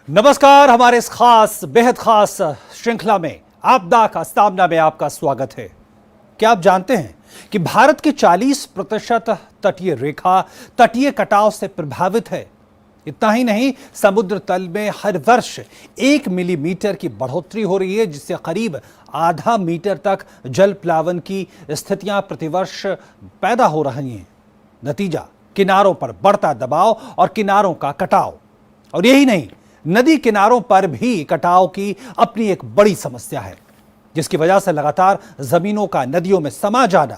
नमस्कार। हमारे इस खास बेहद खास श्रृंखला में आपदा का सामना में आपका स्वागत है। क्या आप जानते हैं कि भारत की 40% तटीय रेखा तटीय कटाव से प्रभावित है। इतना ही नहीं, समुद्र तल में हर वर्ष 1 मिलीमीटर की बढ़ोतरी हो रही है, जिससे करीब आधा मीटर तक जल प्लावन की स्थितियां प्रतिवर्ष पैदा हो रही हैं। नतीजा किनारों पर बढ़ता दबाव और किनारों का कटाव। और यही नहीं, नदी किनारों पर भी कटाव की अपनी एक बड़ी समस्या है, जिसकी वजह से लगातार जमीनों का नदियों में समा जाना,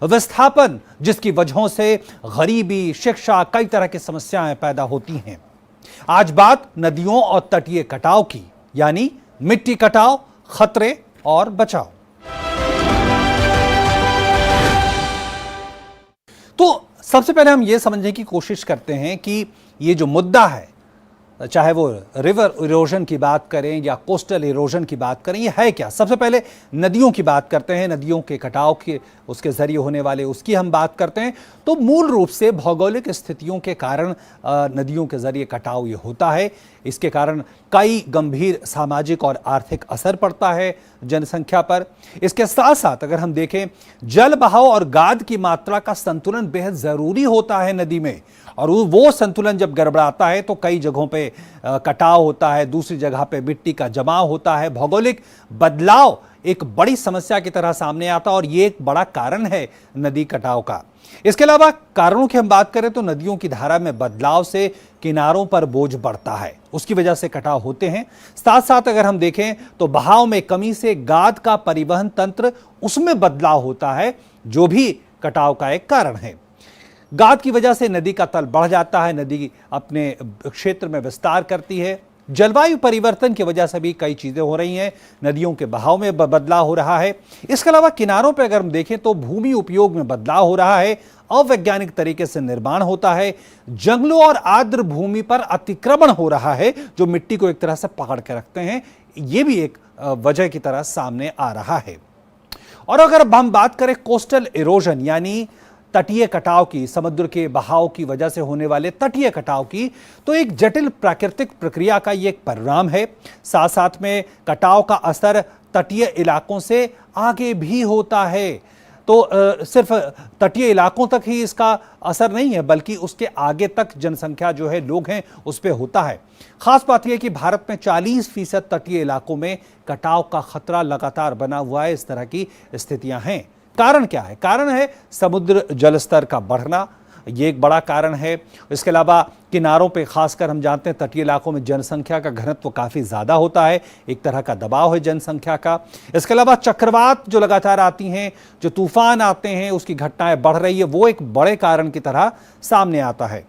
विस्थापन, जिसकी वजहों से गरीबी, शिक्षा, कई तरह की समस्याएं पैदा होती हैं। आज बात नदियों और तटीय कटाव की, यानी मिट्टी कटाव, खतरे और बचाव। तो सबसे पहले हम यह समझने की कोशिश करते हैं कि ये जो मुद्दा है, चाहे वो रिवर इरोजन की बात करें या कोस्टल इरोजन की बात करें, ये है क्या। सबसे पहले नदियों की बात करते हैं, नदियों के कटाव के उसके जरिए होने वाले उसकी हम बात करते हैं। तो मूल रूप से भौगोलिक स्थितियों के कारण नदियों के जरिए कटाव ये होता है। इसके कारण कई गंभीर सामाजिक और आर्थिक असर पड़ता है जनसंख्या पर। इसके साथ साथ अगर हम देखें, जल बहाव और गाद की मात्रा का संतुलन बेहद जरूरी होता है नदी में, और वो संतुलन जब गड़बड़ाता है तो कई जगहों पे कटाव होता है, दूसरी जगह पे मिट्टी का जमाव होता है। भौगोलिक बदलाव एक बड़ी समस्या की तरह सामने आता है और ये एक बड़ा कारण है नदी कटाव का। इसके अलावा कारणों की हम बात करें तो नदियों की धारा में बदलाव से किनारों पर बोझ बढ़ता है, उसकी वजह से कटाव होते हैं। साथ साथ अगर हम देखें तो बहाव में कमी से गाद का परिवहन तंत्र, उसमें बदलाव होता है, जो भी कटाव का एक कारण है। गाद की वजह से नदी का तल बढ़ जाता है, नदी अपने क्षेत्र में विस्तार करती है। जलवायु परिवर्तन की वजह से भी कई चीजें हो रही हैं, नदियों के बहाव में बदलाव हो रहा है। इसके अलावा किनारों पर अगर हम देखें तो भूमि उपयोग में बदलाव हो रहा है, अवैज्ञानिक तरीके से निर्माण होता है, जंगलों और आर्द्र भूमि पर अतिक्रमण हो रहा है, जो मिट्टी को एक तरह से पकड़ के रखते हैं। यह भी एक वजह की तरह सामने आ रहा है। और अगर हम बात करें कोस्टल इरोजन यानी तटीय कटाव की, समुद्र के बहाव की वजह से होने वाले तटीय कटाव की, तो एक जटिल प्राकृतिक प्रक्रिया का ये एक परिणाम है। साथ साथ में कटाव का असर तटीय इलाकों से आगे भी होता है। तो सिर्फ तटीय इलाकों तक ही इसका असर नहीं है, बल्कि उसके आगे तक जनसंख्या जो है, लोग हैं, उस पर होता है। खास बात यह कि भारत में 40% तटीय इलाकों में कटाव का खतरा लगातार बना हुआ है। इस तरह की स्थितियां हैं। कारण क्या है? कारण है समुद्र जल स्तर का बढ़ना, ये एक बड़ा कारण है। इसके अलावा किनारों पे खासकर हम जानते हैं तटीय इलाकों में जनसंख्या का घनत्व काफ़ी ज़्यादा होता है, एक तरह का दबाव है जनसंख्या का। इसके अलावा चक्रवात जो लगातार आती हैं, जो तूफान आते हैं, उसकी घटनाएं बढ़ रही है, वो एक बड़े कारण की तरह सामने आता है।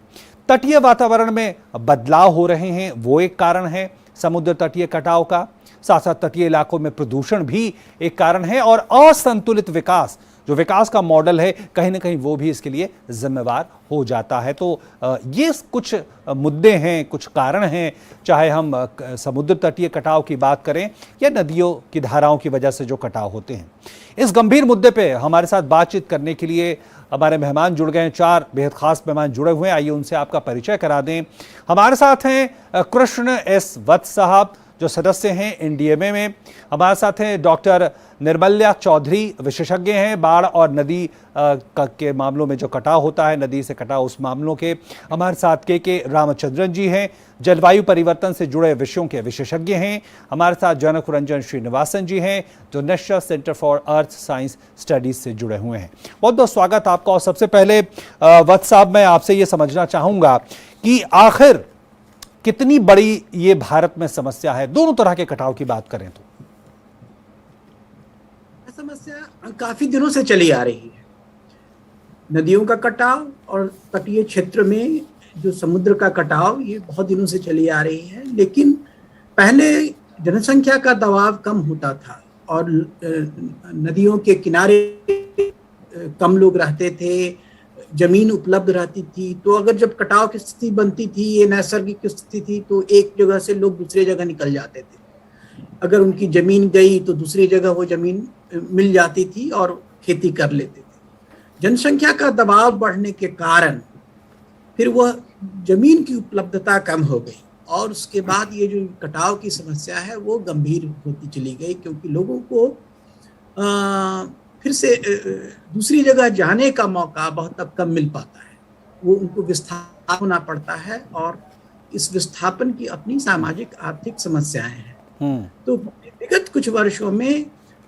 तटीय वातावरण में बदलाव हो रहे हैं, वो एक कारण है समुद्र तटीय कटाव का। साथ साथ तटीय इलाकों में प्रदूषण भी एक कारण है, और असंतुलित विकास, जो विकास का मॉडल है, कहीं ना कहीं वो भी इसके लिए जिम्मेवार हो जाता है। तो ये कुछ मुद्दे हैं, कुछ कारण हैं, चाहे हम समुद्र तटीय कटाव की बात करें या नदियों की धाराओं की वजह से जो कटाव होते हैं। इस गंभीर मुद्दे पे हमारे साथ बातचीत करने के लिए हमारे मेहमान जुड़ गए हैं। 4 बेहद खास मेहमान जुड़े हुए हैं, आइए उनसे आपका परिचय करा दें। हमारे साथ हैं कृष्ण एस वत्स साहब, जो सदस्य हैं एनडीएमए में। हमारे साथ हैं डॉक्टर निर्मल्या चौधरी, विशेषज्ञ हैं बाढ़ और नदी के मामलों में जो कटाव होता है, नदी से कटाव उस मामलों के। हमारे साथ के रामचंद्रन जी हैं, जलवायु परिवर्तन से जुड़े विषयों के विशेषज्ञ हैं। हमारे साथ जनक रंजन श्रीनिवासन जी हैं, जो national centre for earth science studies से जुड़े हुए हैं। बहुत बहुत स्वागत आपका। और सबसे पहले वत्स साहब, मैं आपसे ये समझना चाहूँगा कि आखिर कितनी बड़ी ये भारत में समस्या है, दोनों तरह के कटाव की बात करें तो? समस्या काफी दिनों से चली आ रही है। नदियों का कटाव और तटीय क्षेत्र में जो समुद्र का कटाव, ये बहुत दिनों से चली आ रही है। लेकिन पहले जनसंख्या का दबाव कम होता था और नदियों के किनारे कम लोग रहते थे, जमीन उपलब्ध रहती थी। तो अगर जब कटाव की स्थिति बनती थी, ये नैसर्गिक स्थिति थी, तो एक जगह से लोग दूसरी जगह निकल जाते थे। अगर उनकी जमीन गई तो दूसरी जगह वो जमीन मिल जाती थी और खेती कर लेते थे। जनसंख्या का दबाव बढ़ने के कारण फिर वह जमीन की उपलब्धता कम हो गई। और उसके बाद ये जो कटाव की समस्या है वो गंभीर होती चली गई, क्योंकि लोगों को फिर से दूसरी जगह जाने का मौका बहुत अब कम मिल पाता है। वो उनको विस्थापन होना पड़ता है, और इस विस्थापन की अपनी सामाजिक आर्थिक समस्याएं हैं। तो विगत कुछ वर्षों में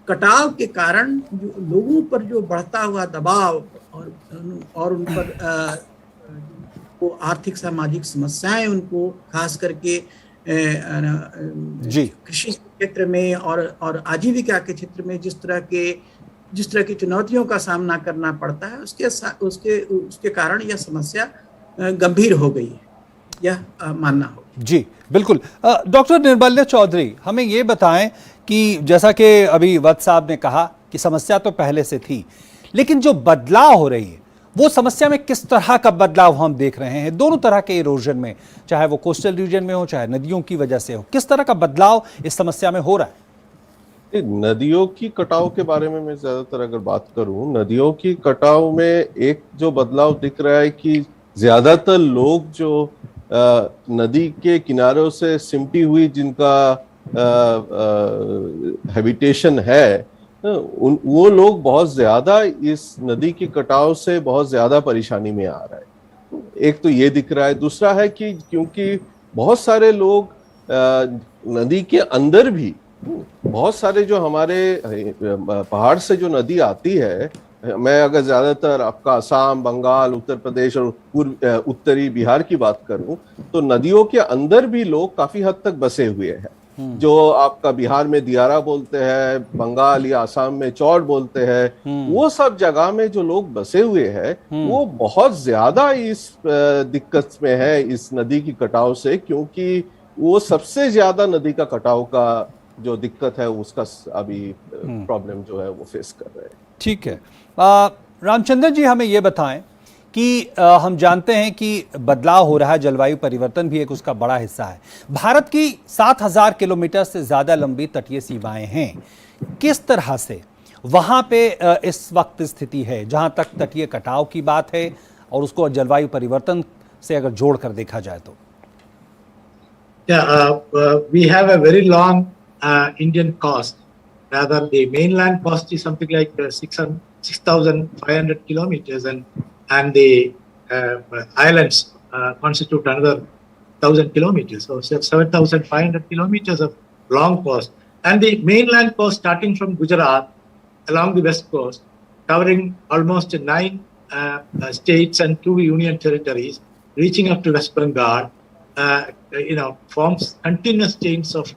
कटाव के कारण जो लोगों पर जो बढ़ता हुआ दबाव और उन पर वो आर्थिक सामाजिक समस्याएं, उनको खास करके कृषि क्षेत्र में और आजीविका के क्षेत्र में जिस तरह की चुनौतियों का सामना करना पड़ता है, उसके कारण यह समस्या गंभीर हो गई है, यह मानना होगा। जी बिल्कुल। डॉक्टर निर्मल्य चौधरी, हमें ये बताएं कि जैसा कि अभी वत्स साहब ने कहा कि समस्या तो पहले से थी, लेकिन जो बदलाव हो रही है वो समस्या में किस तरह का बदलाव हम देख रहे हैं दोनों तरह के इरोजन में, चाहे वो कोस्टल रीजन में हो चाहे नदियों की वजह से हो, किस तरह का बदलाव इस समस्या में हो रहा है? नदियों की कटाव के बारे में मैं ज्यादातर अगर बात करूं, नदियों की कटाव में एक जो बदलाव दिख रहा है कि ज्यादातर लोग जो नदी के किनारों से सिमटी हुई जिनका हैबिटेशन है, वो लोग बहुत ज्यादा इस नदी के कटाव से बहुत ज्यादा परेशानी में आ रहा है। एक तो ये दिख रहा है। दूसरा है कि क्योंकि बहुत सारे लोग नदी के अंदर भी, बहुत सारे जो हमारे पहाड़ से जो नदी आती है, मैं अगर ज्यादातर आपका असम, बंगाल, उत्तर प्रदेश और उत्तरी बिहार की बात करूं, तो नदियों के अंदर भी लोग काफी हद तक बसे हुए हैं। जो आपका बिहार में दियारा बोलते हैं, बंगाल या असम में चौड़ बोलते हैं, वो सब जगह में जो लोग बसे हुए हैं वो बहुत ज्यादा इस दिक्कत में है इस नदी की कटाव से, क्योंकि वो सबसे ज्यादा नदी का कटाव का जो दिक्कत है उसका अभी प्रॉब्लम जो है वो फेस कर रहे हैं। ठीक है। रामचंद्रन जी, हमें ये बताएं कि हम जानते हैं कि बदलाव हो रहा है, जलवायु परिवर्तन भी एक उसका बड़ा हिस्सा है। भारत की 7,000 किलोमीटर से ज़्यादा लंबी तटीय सीमाएं हैं। किस तरह से वहाँ पे इस वक्त स्थिति है जहाँ तक तटीय कटाव की बात है और उसको जलवायु परिवर्तन से अगर जोड़ कर देखा जाए तो? We have a very long Indian coast. Rather, the mainland coast is something like 6,500 kilometers, and the islands constitute another 1,000 kilometers. So 7,500 kilometers of long coast. And the mainland coast starting from Gujarat along the west coast, covering almost 9 states and 2 union territories, reaching up to West Bengal, forms continuous chains of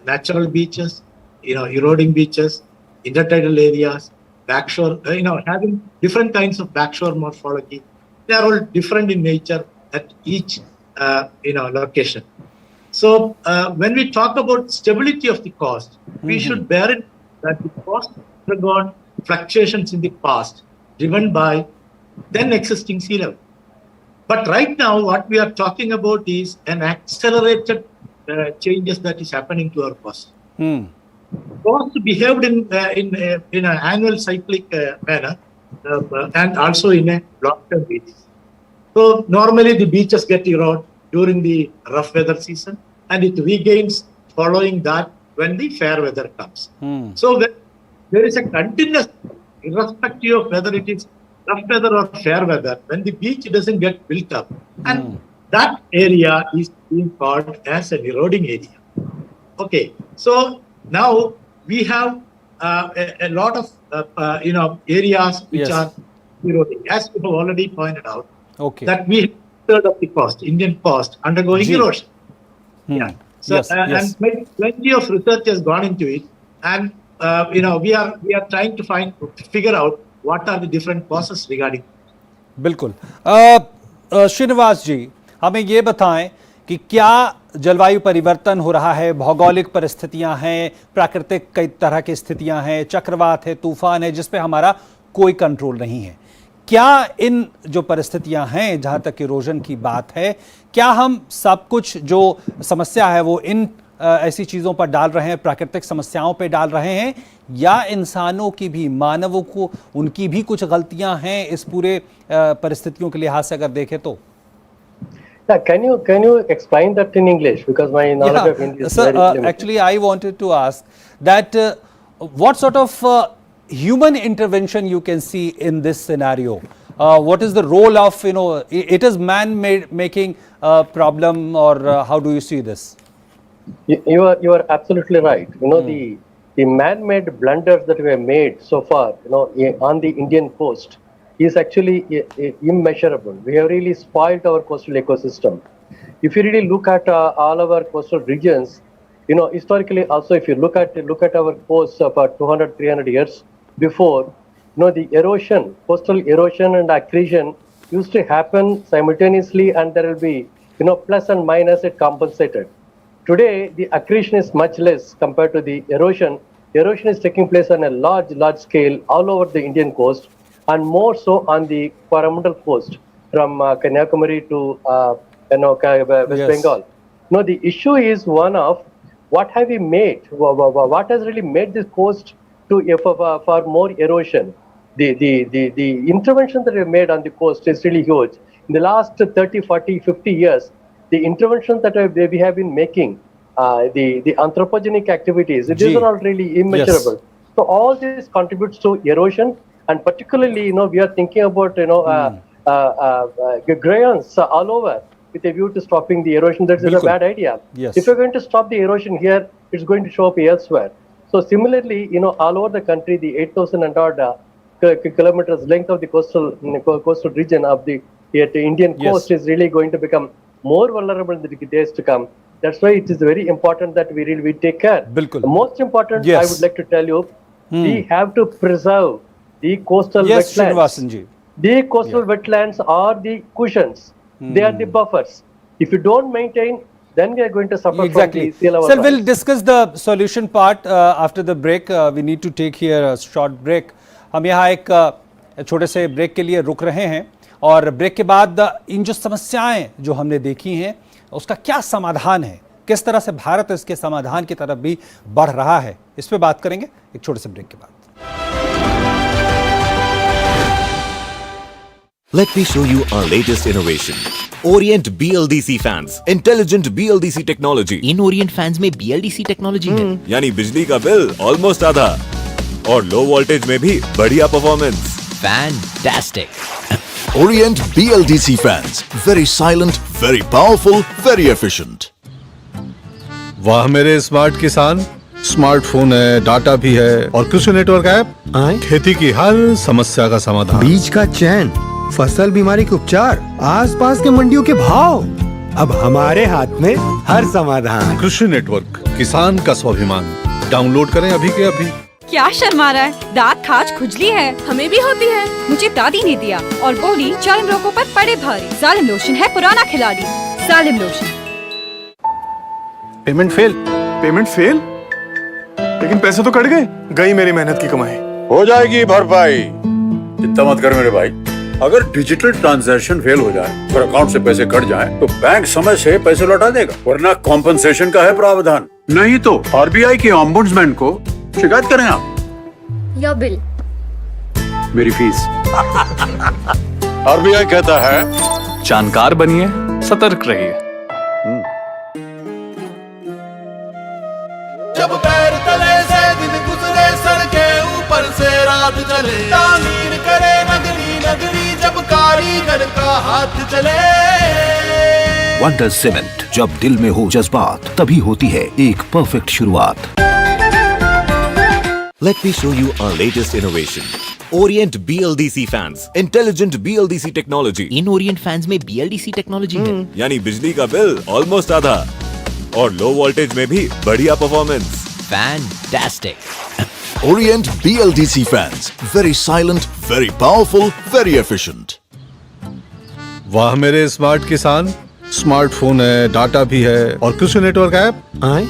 natural beaches, eroding beaches, intertidal areas, backshore, having different kinds of backshore morphology. They are all different in nature at each, location. So when we talk about stability of the coast, we should bear in mind that the coast undergone fluctuations in the past, driven by then existing sea level. But right now, what we are talking about is an accelerated changes that is happening to our coast. Coast behaved in an annual cyclic manner and also in a long-term basis. So normally the beaches get eroded during the rough weather season, and it regains following that when the fair weather comes. So there is a continuous, irrespective of whether it is rough weather or fair weather, when the beach doesn't get built up, and that area is being called as an eroding area. Okay, so now we have a lot of areas which are eroding, as we have already pointed out. Okay, that we have third of the coast, Indian coast, undergoing erosion. Yeah. So and plenty of research has gone into it, and we are trying to figure out what are the different causes regarding. बिल्कुल। श्रीनिवास जी, हमें ये बताएं कि क्या जलवायु परिवर्तन हो रहा है, भौगोलिक परिस्थितियां हैं, प्राकृतिक कई तरह की स्थितियां हैं, चक्रवात है, तूफान है, जिस पे हमारा कोई कंट्रोल नहीं है। क्या इन जो परिस्थितियां हैं, जहां तक इरोजन की बात है, क्या हम सब कुछ जो समस्या है वो इन ऐसी चीज़ों पर डाल रहे हैं, प्राकृतिक समस्याओं पे डाल रहे हैं, या इंसानों की भी, मानवों को उनकी भी कुछ गलतियां हैं इस पूरे परिस्थितियों के लिहाज से अगर देखें तो? Yeah, can you explain that in English, because my knowledge of Hindi is Sir, very limited. actually, I wanted to ask that what sort of human intervention you can see in this scenario? What is the role of, it is man-made making problem, or how do you see this? You are absolutely right. The man-made blunders that we have made so far, on the Indian coast is actually immeasurable. We have really spoiled our coastal ecosystem. If you really look at all of our coastal regions, historically also, if you look at our coast about 200, 300 years before, the erosion, coastal erosion and accretion used to happen simultaneously, and there will be, plus and minus, it compensated. Today, the accretion is much less compared to the erosion. Erosion is taking place on a large scale all over the Indian coast, and more so on the Coromandel coast, from Kanyakumari to West Yes. Bengal. The issue is one of what have we made? What has really made this coast to for more erosion? The intervention that we made on the coast is really huge. In the last 30, 40, 50 years, the interventions that we have been making, the anthropogenic activities, these are all really immeasurable. Yes. So all this contributes to erosion, and particularly, we are thinking about, gradients all over with a view to stopping the erosion. That is a Bilkul. bad idea. Yes. If you're going to stop the erosion here, it's going to show up elsewhere. So similarly, all over the country, the 8,000 and odd kilometers length of the coastal region of the Indian Yes. coast is really going to become more vulnerable in the days to come. That's why it is very important that we take care. Bilkul. The most important, Yes. I would like to tell you, we have to preserve the coastal Yes, wetlands. Srinivasan ji. The coastal wetlands are the cushions. They are the buffers. If you don't maintain, then we are going to suffer Exactly. from the sea level Sir, rise. we'll discuss the solution part after the break. We need to take here a short break. हम यहाँ एक छोटे से break के लिए रुक रहे हैं, और ब्रेक के बाद इन जो समस्याएं जो हमने देखी हैं उसका क्या समाधान है, किस तरह से भारत इसके समाधान की तरफ भी बढ़ रहा है, इस पे बात करेंगे एक छोटे से ब्रेक के बाद। Let me show you our latest innovation. Orient BLDC fans. Intelligent BLDC technology. In Orient fans में BLDC टेक्नोलॉजी है। यानी बिजली का बिल ऑलमोस्ट आधा, और लो वोल्टेज में भी बढ़िया performance. Fantastic. Orient BLDC fans. Very silent, very powerful, very efficient. वाह मेरे स्मार्ट किसान, स्मार्टफोन है, डाटा भी है, और कृषि नेटवर्क ऐप खेती की हर समस्या का समाधान। बीज का चयन, फसल बीमारी के उपचार, आसपास के मंडियों के भाव, अब हमारे हाथ में हर समाधान। कृषि नेटवर्क, किसान का स्वाभिमान। डाउनलोड करें अभी के अभी। क्या शर्मा रहा है? दांत खाज खुजली है, हमें भी होती है। मुझे दादी ने दिया और बोली चर्म रोगों पर पड़े भारी। जालिम लोशन है पुराना खिलाड़ी। जालिम लोशन। Payment fail? लेकिन पैसे तो कट गए। गई मेरी मेहनत की कमाई। हो जाएगी भरपाई, चिंता मत कर मेरे भाई। अगर डिजिटल ट्रांजैक्शन फेल हो जाए और अकाउंट से पैसे कट जाएं, तो बैंक समय से पैसे लौटा देगा, वरना कॉम्पनसेशन का है प्रावधान। नहीं तो आरबीआई के ओम्बुड्समैन को शिकायत करें आप। या बिल। मेरी फीस। आरबीआई कहता है, जानकार बनिए, सतर्क रहिए। जब पैर तले से दिन गुजरे, सड़के ऊपर से रात चले, तामीर करे नगरी नगरी, जब कारीगर का हाथ चले। वंडर सीमेंट, जब दिल में हो जज्बात, तभी होती है एक परफेक्ट शुरुआत। Let me show you our latest innovation. Orient BLDC fans. Intelligent BLDC technology. In Orient fans में BLDC टेक्नोलॉजी है। यानी बिजली का बिल ऑलमोस्ट आधा, और लो वोल्टेज में भी बढ़िया performance. Fantastic. Orient BLDC fans. Very silent, very powerful, very efficient. वाह मेरे स्मार्ट किसान, स्मार्टफोन है, डाटा भी है, और कृषि नेटवर्क ऐप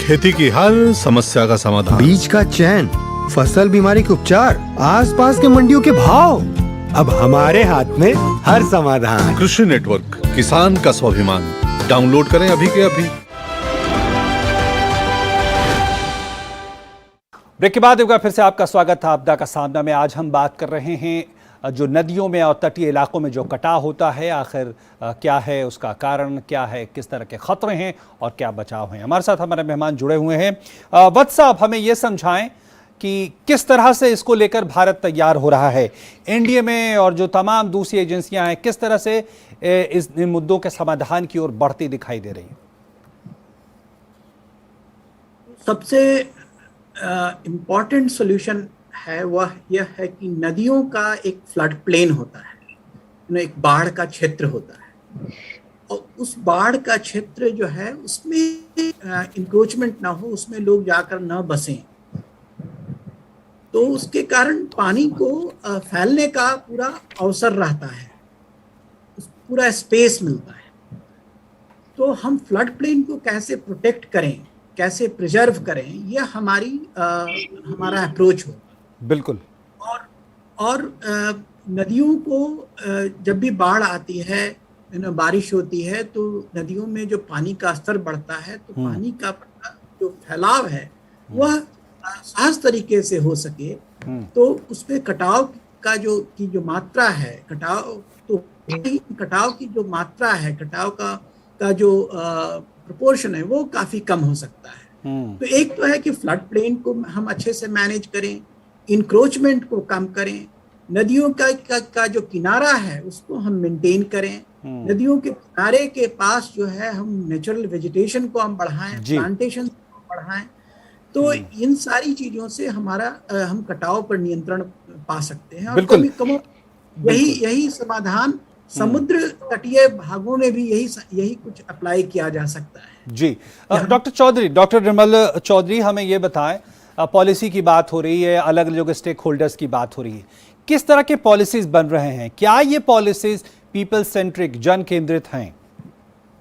खेती की हर समस्या का समाधान। बीज का चयन, फसल बीमारी के उपचार, आसपास के मंडियों के भाव, अब हमारे हाथ में हर समाधान। कृषि नेटवर्क, किसान का स्वाभिमान। डाउनलोड करें अभी के अभी। ब्रेक के बाद एक बार फिर से आपका स्वागत था आपदा का सामना में। आज हम बात कर रहे हैं जो नदियों में और तटीय इलाकों में जो कटाव होता है, आखिर क्या है उसका कारण, क्या है, किस तरह के खतरे हैं और क्या बचाव हैं। हमारे साथ हमारे मेहमान जुड़े हुए हैं। वत्स साहब, हमें ये समझाएं कि किस तरह से इसको लेकर भारत तैयार हो रहा है, एनडीए में और जो तमाम दूसरी एजेंसियां हैं किस तरह से इन मुद्दों के समाधान की ओर बढ़ती दिखाई दे रही हैं। सबसे इम्पॉर्टेंट सॉल्यूशन है वह यह है कि नदियों का एक फ्लड प्लेन होता है, एक बाढ़ का क्षेत्र होता है, और उस बाढ़ का क्षेत्र जो है उसमें इंक्रोचमेंट ना हो, उसमें लोग जाकर न बसें, तो उसके कारण पानी को फैलने का पूरा अवसर रहता है, पूरा स्पेस मिलता है। तो हम फ्लड प्लेन को कैसे प्रोटेक्ट करें, कैसे प्रिजर्व करें, यह हमारा अप्रोच हो। बिल्कुल। और नदियों को जब भी बाढ़ आती है, बारिश होती है, तो नदियों में जो पानी का स्तर बढ़ता है, तो पानी का जो फैलाव है वह सहज तरीके से हो सके, तो उसमें कटाव की जो मात्रा है, कटाव की जो मात्रा है, कटाव का जो प्रोपोर्शन है वो काफी कम हो सकता है। तो एक तो है कि फ्लड प्लेन को हम अच्छे से मैनेज करें, इंक्रोचमेंट को कम करें, नदियों का जो किनारा है उसको हम मेंटेन करें, नदियों के किनारे के पास जो है हम नेचुरल वेजिटेशन को हम बढ़ाएं, प्लांटेशन को बढ़ाएं, तो इन सारी चीजों से हम कटाव पर नियंत्रण पा सकते हैं। और कभी यही समाधान समुद्र तटीय भागों में भी यही कुछ अप्लाई किया जा सकता है। जी डॉक्टर निर्मल चौधरी, हमें ये बताएं, पॉलिसी की बात हो रही है, अलग अलग स्टेक होल्डर्स की बात हो रही है, किस तरह के पॉलिसीज बन रहे हैं, क्या ये पॉलिसीज पीपल सेंट्रिक, जन केंद्रित हैं?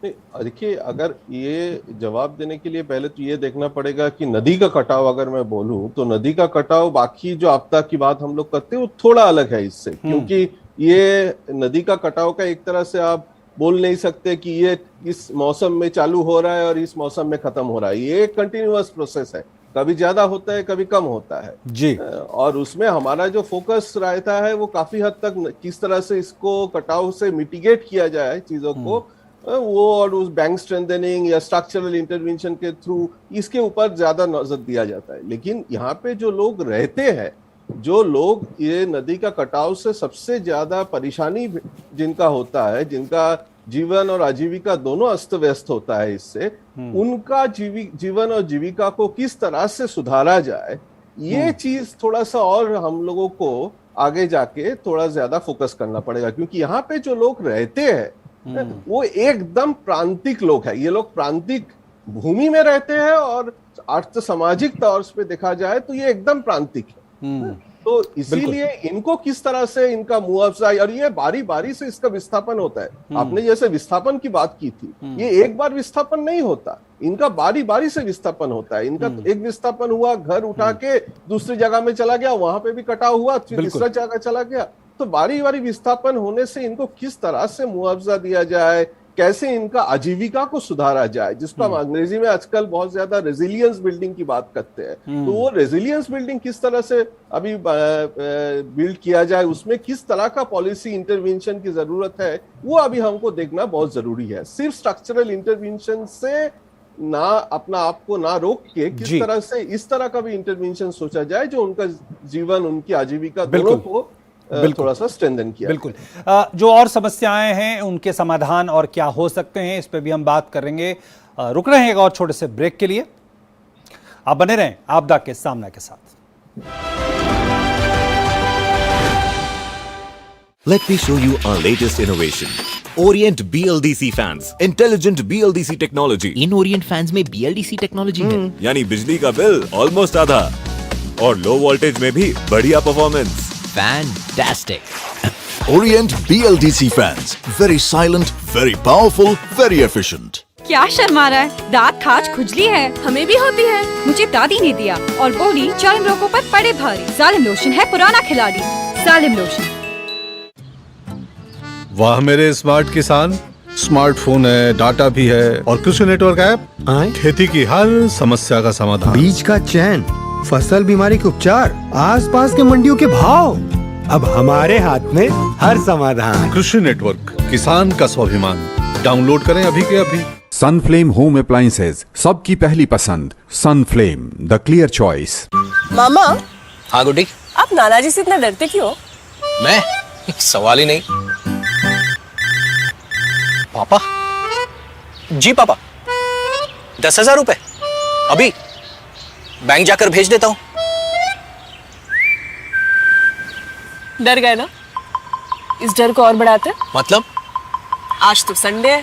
देखिए, अगर ये जवाब देने के लिए पहले तो ये देखना पड़ेगा कि नदी का कटाव, अगर मैं बोलूं तो नदी का कटाव बाकी जो आपदा की बात हम लोग करते हैं वो थोड़ा अलग है इससे, क्योंकि ये नदी का कटाव का एक तरह से आप बोल नहीं सकते कि ये इस मौसम में चालू हो रहा है और इस मौसम में खत्म हो रहा है। ये एक कंटिन्यूअस प्रोसेस है, कभी ज्यादा होता है, कभी कम होता है जी। और उसमें हमारा जो फोकस रहता है वो काफी हद तक किस तरह से इसको कटाव से मिटिगेट किया जाए चीजों को, वो और उस बैंक स्ट्रेंथनिंग या स्ट्रक्चरल इंटरवेंशन के थ्रू इसके ऊपर ज्यादा नजर दिया जाता है। लेकिन यहाँ पे जो लोग रहते हैं, जो लोग ये नदी का कटाव से सबसे ज्यादा परेशानी जिनका होता है, जिनका जीवन और आजीविका दोनों अस्त व्यस्त होता है इससे, उनका जीवन और जीविका को किस तरह से सुधारा जाए, ये चीज थोड़ा सा और हम लोगों को आगे जाके थोड़ा ज्यादा फोकस करना पड़ेगा। क्योंकि यहाँ पे जो लोग रहते हैं वो एकदम प्रांतिक लोग हैं, ये लोग प्रांतिक भूमि में रहते हैं और अर्थ सामाजिक तौर पे देखा जाए तो ये एकदम प्रांतिक है। तो इसीलिए इनको किस तरह से इनका मुआवजा, और ये बारी बारी से इसका विस्थापन होता है। आपने जैसे विस्थापन की बात की थी, ये एक बार विस्थापन नहीं होता, इनका बारी बारी से विस्थापन होता है। इनका एक विस्थापन हुआ, घर उठा के दूसरी जगह में चला गया, वहां पे भी कटाव हुआ, फिर तीसरा जगह चला गया। तो बारी बारी विस्थापन होने से इनको किस तरह से मुआवजा दिया जाए, कैसे इनका आजीविका को सुधारा जाए, जिसको हम अंग्रेजी में आजकल बहुत ज्यादा रेजिलियंस बिल्डिंग की बात करते हैं, तो वो रेजिलियंस बिल्डिंग किस तरह से अभी बिल्ड किया जाए, उसमें किस तरह का पॉलिसी इंटरवेंशन की जरूरत है, वो अभी हमको देखना बहुत जरूरी है। सिर्फ स्ट्रक्चरल इंटरवेंशन से ना अपना आप को ना रोक के किस तरह से इस तरह का भी इंटरवेंशन सोचा जाए जो उनका जीवन, उनकी आजीविका दोनों को थोड़ा सा स्ट्रेंथन किया। बिल्कुल। जो और समस्याएं हैं उनके समाधान और क्या हो सकते हैं, इस पे भी हम बात करेंगे। रुक रहे हैं एक और छोटे से ब्रेक के लिए, आप बने रहें आपदा के सामना के साथ। Let me show you our latest innovation. Orient BLDC fans, intelligent BLDC technology. In Orient fans में BLDC टेक्नोलॉजी है, यानी बिजली का बिल ऑलमोस्ट आधा और लो वोल्टेज में भी बढ़िया performance. Fantastic. Orient BLDC fans, very silent, very powerful, very efficient. क्या शर्मा रहा है? दांत खाज खुजली है, हमें भी होती है। मुझे दादी ने दिया और बोली चर्म रोगों पर पड़े भारी। जालिम लोशन है पुराना खिलाड़ी, जालिम लोशन। वाह मेरे स्मार्ट किसान, स्मार्टफोन है, डाटा भी है और कृषि नेटवर्क ऐप, खेती की हर समस्या का समाधान। बीज का चयन, फसल बीमारी के उपचार, आसपास के मंडियों के भाव, अब हमारे हाथ में हर समाधान। कृषि नेटवर्क, किसान का स्वाभिमान। डाउनलोड करें अभी के अभी। सनफ्लेम होम अप्लायंसेज, सबकी पहली पसंद। Sunflame, the clear choice. मामा। हाँ गुड्डी। आप नानाजी से इतना डरते क्यों? मैं? सवाल ही नहीं। पापा? जी पापा। 10,000 रुपए अभी बैंक जाकर भेज देता हूँ। डर गए ना? इस डर को और बढ़ाते? मतलब? आज तो संडे है।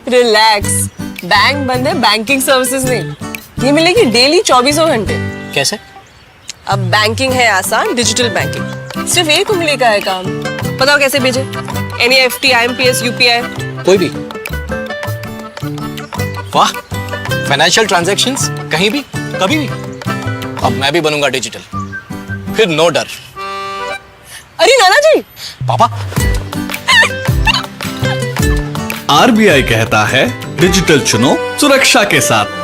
रिलैक्स, बैंक बंद है, बैंकिंग सर्विसेज नहीं। ये मिलेगी डेली 24 घंटे। कैसे? अब बैंकिंग है आसान, डिजिटल बैंकिंग। सिर्फ एक उंगली का है काम। बताओ कैसे भेजे? NEFT, IMPS, UPI कोई भी। वाह, फाइनेंशियल ट्रांजैक्शंस कहीं भी कभी भी। अब मैं भी बनूंगा डिजिटल, फिर नो डर। अरे नाना जी। पापा। RBI कहता है डिजिटल चुनो सुरक्षा के साथ।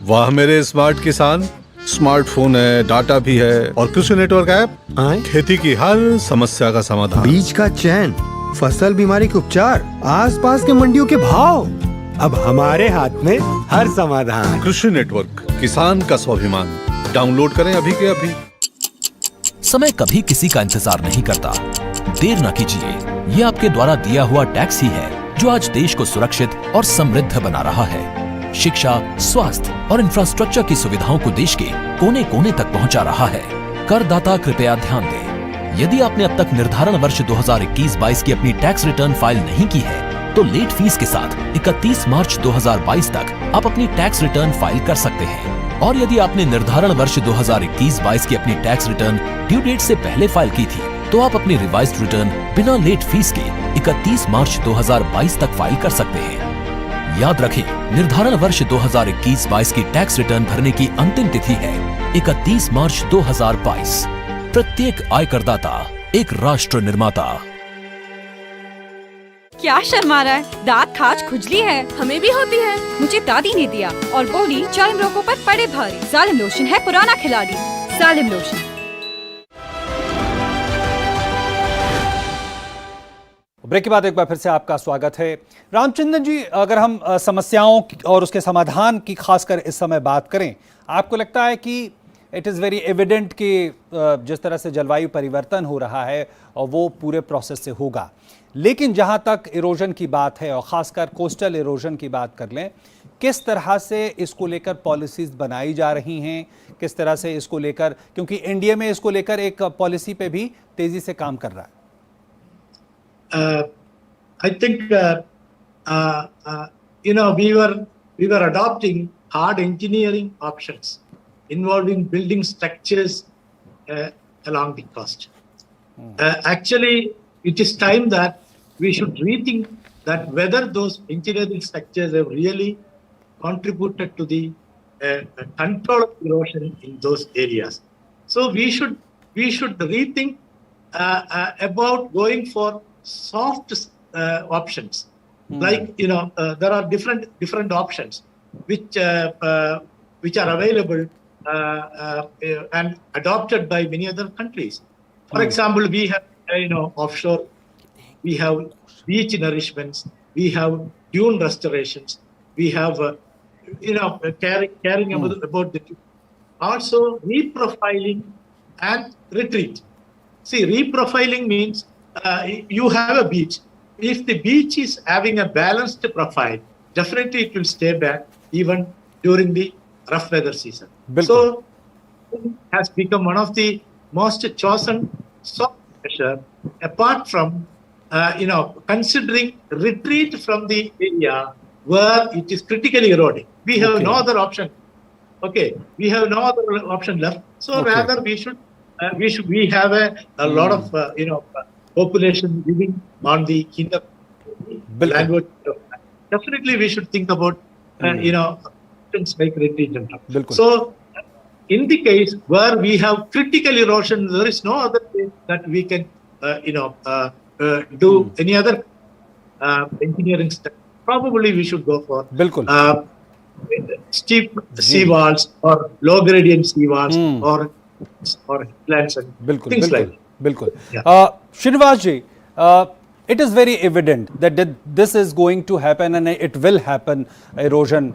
वाह मेरे स्मार्ट किसान, स्मार्टफोन है, डाटा भी है और कृषि नेटवर्क ऐप खेती की हर समस्या का समाधान। बीज का चयन, फसल बीमारी के उपचार, आसपास के मंडियों के भाव, अब हमारे हाथ में हर समाधान। कृषि नेटवर्क, किसान का स्वाभिमान। डाउनलोड करें अभी के अभी। समय कभी किसी का इंतजार नहीं करता। देर न कीजिए, ये आपके द्वारा दिया हुआ टैक्स ही है जो आज देश को सुरक्षित और समृद्ध बना रहा है। शिक्षा, स्वास्थ्य और इंफ्रास्ट्रक्चर की सुविधाओं को देश के कोने कोने तक पहुंचा रहा है। करदाता कृपया ध्यान दें, यदि आपने अब तक निर्धारण वर्ष 2021-22 की अपनी टैक्स रिटर्न फाइल नहीं की है, तो लेट फीस के साथ 31 मार्च 2022 तक आप अपनी टैक्स रिटर्न फाइल कर सकते हैं। और यदि आपने निर्धारण वर्ष 2021-22 की अपनी टैक्स रिटर्न ड्यू डेट से पहले फाइल की थी, तो आप अपनी रिवाइज्ड रिटर्न बिना लेट फीस के 31 मार्च 2022 तक फाइल कर सकते हैं। याद रखें, निर्धारण वर्ष 2021-22 की टैक्स रिटर्न भरने की अंतिम तिथि है 31 मार्च 2022। प्रत्येक आयकरदाता एक राष्ट्र निर्माता। क्या शर्मा रहा है? दांत खाज खुजली है, हमें भी होती है। मुझे दादी ने दिया और बोली चर्म रोगों पर पड़े भारी। जालिम लोशन है पुराना खिलाड़ी। जालिम लोशन। ब्रेक के बाद एक बार फिर से आपका स्वागत है। रामचंद्रन जी, अगर हम समस्याओं और उसके समाधान की खासकर इस समय बात करें, आपको लगता है कि इट इज़ वेरी एविडेंट कि जिस तरह से जलवायु परिवर्तन हो रहा है और वो पूरे प्रोसेस से होगा, लेकिन जहां तक इरोजन की बात है और ख़ासकर कोस्टल इरोजन की बात कर लें, किस तरह से इसको लेकर पॉलिसीज़ बनाई जा रही हैं, किस तरह से इसको लेकर, क्योंकि इंडिया में इसको लेकर एक पॉलिसी पे भी तेज़ी से काम कर रहा है। I think we were adopting hard engineering options involving building structures along the coast. Actually, it is time that we should rethink that whether those engineering structures have really contributed to the control of erosion in those areas. So we should rethink about going for soft options, like there are different options which are available and adopted by many other countries. For example, we have offshore, we have beach nourishments, we have dune restorations, we have caring about the also reprofiling and retreat. See, reprofiling means you have a beach. If the beach is having a balanced profile, definitely it will stay back even during the rough weather season. So, it has become one of the most chosen soft measure. Apart from considering retreat from the area where it is critically eroding, we have no other option. Okay, we have no other option left. So rather we have a lot of population living on the hinder landward. Definitely, we should think about options like retreat and stuff. So, in the case where we have critical erosion, there is no other way that we can do any other engineering step. Probably we should go for steep sea walls or low gradient sea walls or lands and बिल्कुल things like बिल्कुल Srinivas ji, it is very evident that this is going to happen and it will happen, erosion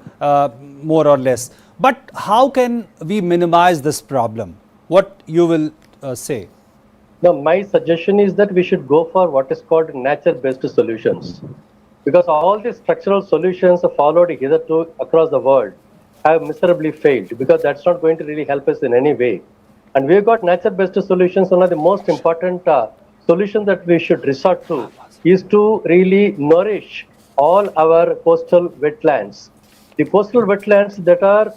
more or less. But how can we minimize this problem? What you will say? Now, my suggestion is that we should go for what is called nature-based solutions. Because all the structural solutions followed hitherto across the world have miserably failed, because that's not going to really help us in any way. And we've got nature-based solutions. One of the most important solutions that we should resort to is to really nourish all our coastal wetlands. The coastal wetlands that are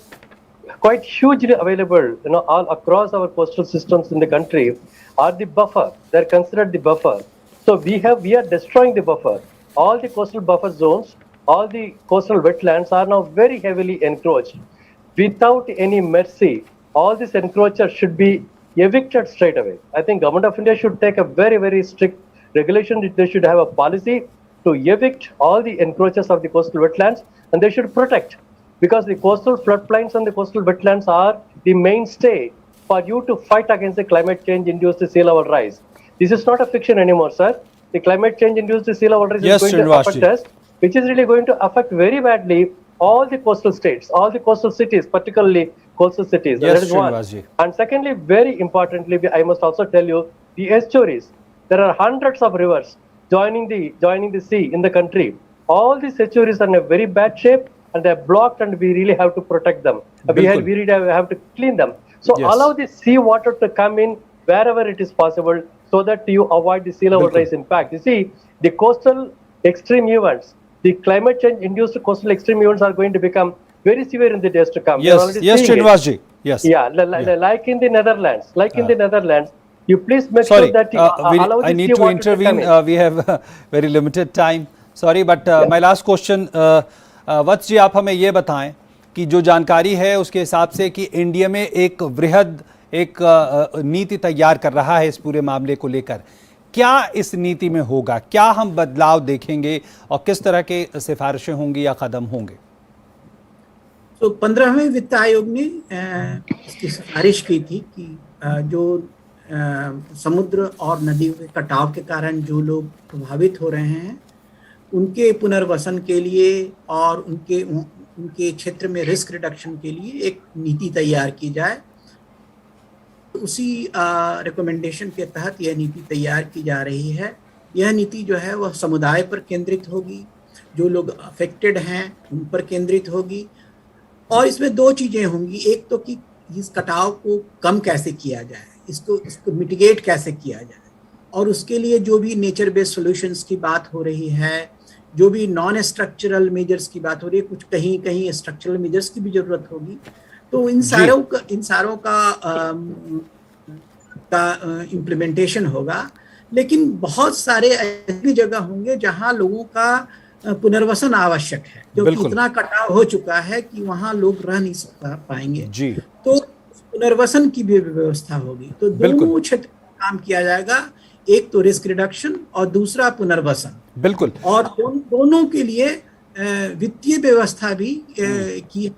quite hugely available, all across our coastal systems in the country are the buffer. They're considered the buffer. So we are destroying the buffer. All the coastal buffer zones, all the coastal wetlands are now very heavily encroached. Without any mercy, all these encroachers should be evicted straight away. I think Government of India should take a very, very strict regulation. They should have a policy to evict all the encroachers of the coastal wetlands, and they should protect, because the coastal floodplains and the coastal wetlands are the mainstay for you to fight against the climate change induced sea level rise. This is not a fiction anymore, sir. The climate change induced sea level rise is going to affect us, which is really going to affect very badly all the coastal states, all the coastal cities, particularly coastal cities. Yes, that is one. And secondly, very importantly, I must also tell you, the estuaries. There are hundreds of rivers joining the sea in the country. All these estuaries are in a very bad shape, and they're blocked, and we really have to protect them. We really have to clean them. So allow the sea water to come in wherever it is possible, so that you avoid the sea level rise impact. You see, the coastal extreme events, the climate change induced coastal extreme events are going to become very severe in the days to come. Yes, Srinivas ji. Yes. Yeah, like in the Netherlands, you please make sure that you allow the I need sea to water intervene. to come in. We have very limited time. Sorry, but my last question, वत्स जी, आप हमें ये बताएं कि जो जानकारी है उसके हिसाब से कि इंडिया में एक वृहद एक नीति तैयार कर रहा है इस पूरे मामले को लेकर, क्या इस नीति में होगा, क्या हम बदलाव देखेंगे और किस तरह के सिफारिशें होंगी या कदम होंगे? तो 15वें वित्त आयोग ने इसकी सिफारिश की थी कि जो समुद्र और नदियों के कटाव के कारण जो लोग प्रभावित हो रहे हैं उनके पुनर्वसन के लिए और उनके क्षेत्र में रिस्क रिडक्शन के लिए एक नीति तैयार की जाए। उसी रिकमेंडेशन के तहत यह नीति तैयार की जा रही है। यह नीति जो है वह समुदाय पर केंद्रित होगी, जो लोग अफेक्टेड हैं उन पर केंद्रित होगी, और इसमें दो चीज़ें होंगी। एक तो कि इस कटाव को कम कैसे किया जाए, इसको मिटिगेट कैसे किया जाए, और उसके लिए जो भी नेचर बेस्ड सॉल्यूशंस की बात हो रही है, जो भी नॉन स्ट्रक्चरल मेजर्स की बात हो रही है, कुछ कहीं कहीं स्ट्रक्चरल मेजर्स की भी जरूरत होगी। तो इन सारों का इम्प्लीमेंटेशन होगा। लेकिन बहुत सारे ऐसी जगह होंगे जहां लोगों का पुनर्वसन आवश्यक है, क्योंकि इतना कटाव हो चुका है कि वहां लोग रह नहीं पाएंगे जी। तो पुनर्वसन की भी व्यवस्था होगी। तो दोनों क्षेत्र में काम किया जाएगा, एक तो रिस्क रिडक्शन और दूसरा पुनर्वसन। बिल्कुल। और दोनों के लिए वित्तीय व्यवस्था भी की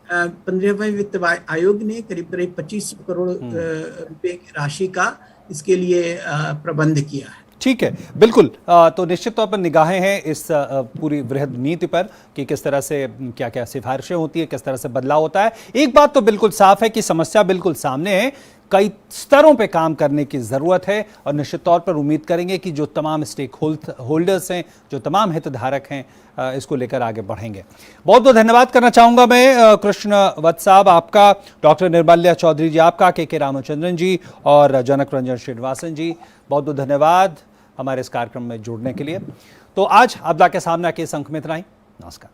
15वें वित्त आयोग ने करीब 25 करोड़ रुपए की राशि का इसके लिए प्रबंध किया है। ठीक है, बिल्कुल। तो निश्चित तौर पर निगाहें हैं इस पूरी वृहद नीति पर कि किस तरह से क्या क्या सिफारिशें होती है, किस तरह से बदलाव होता है। एक बात तो बिल्कुल साफ है कि समस्या बिल्कुल सामने है, कई स्तरों पे काम करने की ज़रूरत है, और निश्चित तौर पर उम्मीद करेंगे कि जो तमाम स्टेक होल्डर्स हैं, जो तमाम हितधारक हैं, इसको लेकर आगे बढ़ेंगे। बहुत बहुत धन्यवाद करना चाहूँगा मैं कृष्ण वत्स साहब आपका, डॉक्टर निर्मल्या चौधरी जी आपका, के रामचंद्रन जी और जनक रंजन श्रीनिवासन जी, बहुत बहुत धन्यवाद हमारे इस कार्यक्रम में जुड़ने के लिए। तो आज आपदा के सामना के इस अंक में इतना ही। नमस्कार।